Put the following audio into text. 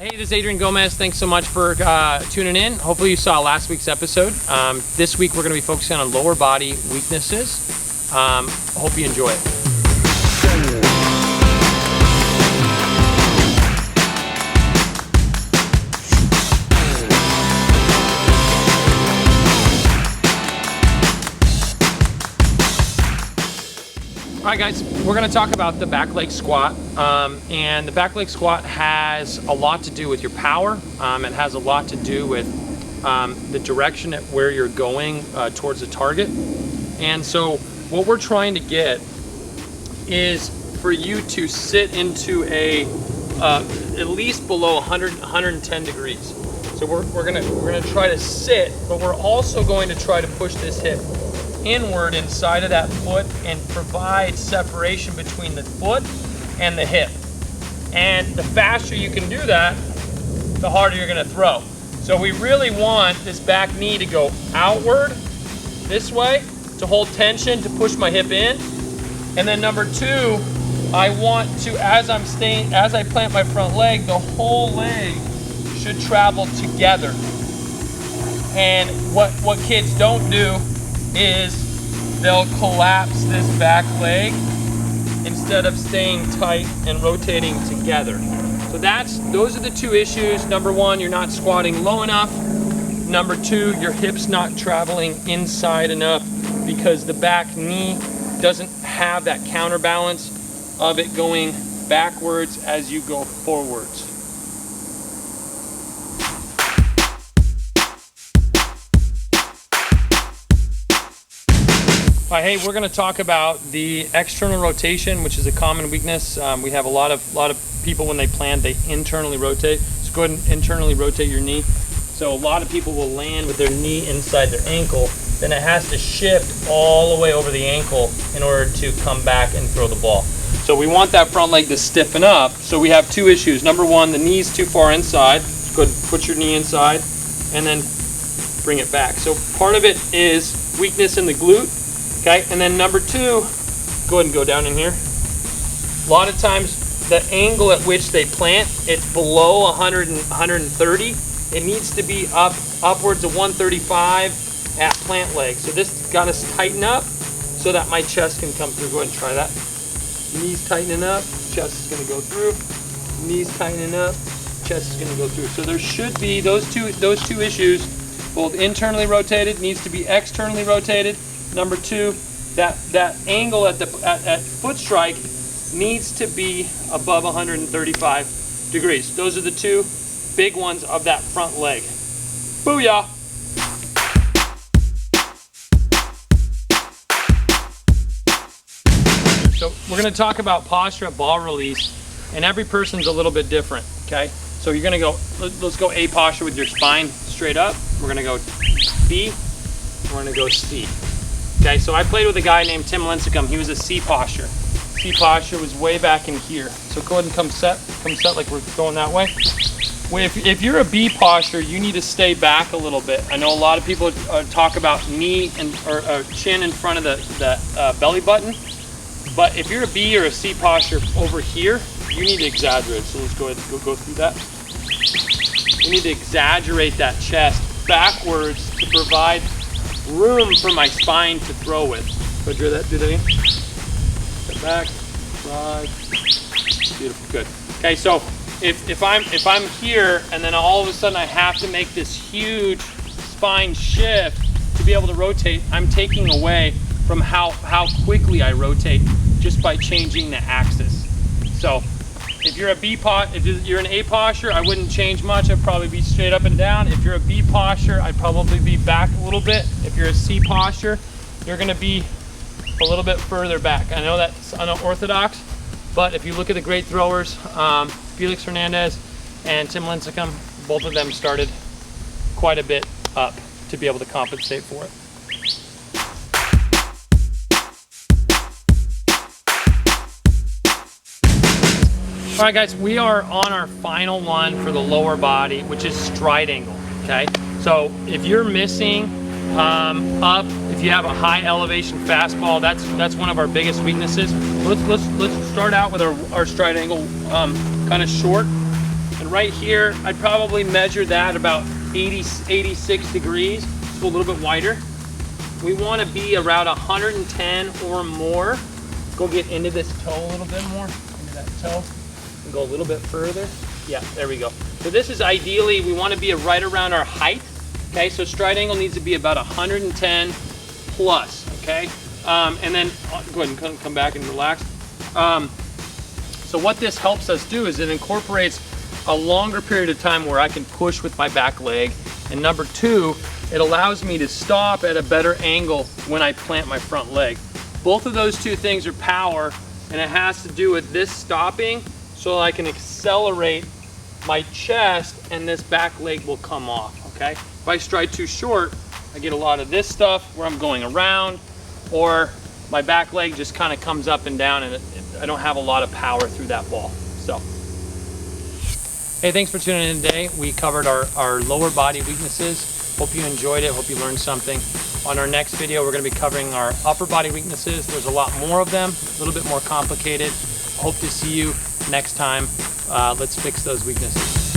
Hey, this is Adrian Gomez. Thanks so much for tuning in. Hopefully you saw last week's episode. This week we're going to be focusing on lower body weaknesses. Hope you enjoy it. All right, guys, we're going to talk about the back leg squat. And the back leg squat has a lot to do with your power. It has a lot to do with the direction at where you're going towards the target. And so what we're trying to get is for you to sit into a at least below 110 degrees. So we're gonna try to sit, but we're also going to try to push this hip inward inside of that foot and provide separation between the foot and the hip. And the faster you can do that, the harder you're gonna throw. So we really want this back knee to go outward this way to hold tension, to push my hip in. And then number two, I want to, as I plant my front leg, the whole leg should travel together. And what kids don't do is they'll collapse this back leg instead of staying tight and rotating together. So those are the two issues. Number one, you're not squatting low enough. Number two, your hip's not traveling inside enough because the back knee doesn't have that counterbalance of it going backwards as you go forwards. All right, hey, we're going to talk about the external rotation, which is a common weakness. We have a lot of people when they plant, they internally rotate. So go ahead and internally rotate your knee. So a lot of people will land with their knee inside their ankle, then it has to shift all the way over the ankle in order to come back and throw the ball. So we want that front leg to stiffen up. So we have two issues. Number one, the knee's too far inside. So go ahead and put your knee inside and then bring it back. So part of it is weakness in the glute. Okay, and then number two, go ahead and go down in here. A lot of times the angle at which they plant, it's below 100 and 130. It needs to be upwards of 135 at plant leg. So this got to tighten up so that my chest can come through. Go ahead and try that. Knees tightening up, chest is going to go through. Knees tightening up, chest is going to go through. So there should be those two issues, both internally rotated, needs to be externally rotated. Number two, that angle at foot strike needs to be above 135 degrees. Those are the two big ones of that front leg. Booyah! So we're going to talk about posture at ball release, and every person's a little bit different, okay? So you're going to go, let's go A posture with your spine straight up. We're going to go B, we're going to go C. Okay, so I played with a guy named Tim Lincecum. He was a C posture. C posture was way back in here. So go ahead and come set like we're going that way. If you're a B posture, you need to stay back a little bit. I know a lot of people talk about knee or chin in front of the belly button, but if you're a B or a C posture over here, you need to exaggerate. So let's go ahead and go through that. You need to exaggerate that chest backwards to provide room for my spine to throw with. Go do that again. Step back, drive. Beautiful, good. Okay, so if I'm here and then all of a sudden I have to make this huge spine shift to be able to rotate, I'm taking away from how quickly I rotate just by changing the axis. So if you're if you're an A posture, I wouldn't change much. I'd probably be straight up and down. If you're a B posture, I'd probably be back a little bit. If you're a C posture, you're going to be a little bit further back. I know that's unorthodox, but if you look at the great throwers, Felix Hernandez and Tim Lincecum, both of them started quite a bit up to be able to compensate for it. All right, guys, we are on our final one for the lower body, which is stride angle, okay? So if you're missing up, if you have a high elevation fastball, that's one of our biggest weaknesses. Let's start out with our stride angle kind of short and right here, I'd probably measure that about 86 degrees, so a little bit wider. We want to be around 110 or more. Go get into this toe a little bit more, into that toe, and go a little bit further. Yeah, there we go. So this is ideally, we want to be right around our height. Okay, so stride angle needs to be about 110 plus, okay? And then, go ahead and come back and relax. So what this helps us do is it incorporates a longer period of time where I can push with my back leg. And number two, it allows me to stop at a better angle when I plant my front leg. Both of those two things are power, and it has to do with this stopping so I can accelerate my chest and this back leg will come off, okay? If I stride too short, I get a lot of this stuff where I'm going around, or my back leg just kind of comes up and down and I don't have a lot of power through that ball. So, hey, thanks for tuning in today. We covered our lower body weaknesses. Hope you enjoyed it. Hope you learned something. On our next video, we're going to be covering our upper body weaknesses. There's a lot more of them, a little bit more complicated. Hope to see you next time. Let's fix those weaknesses.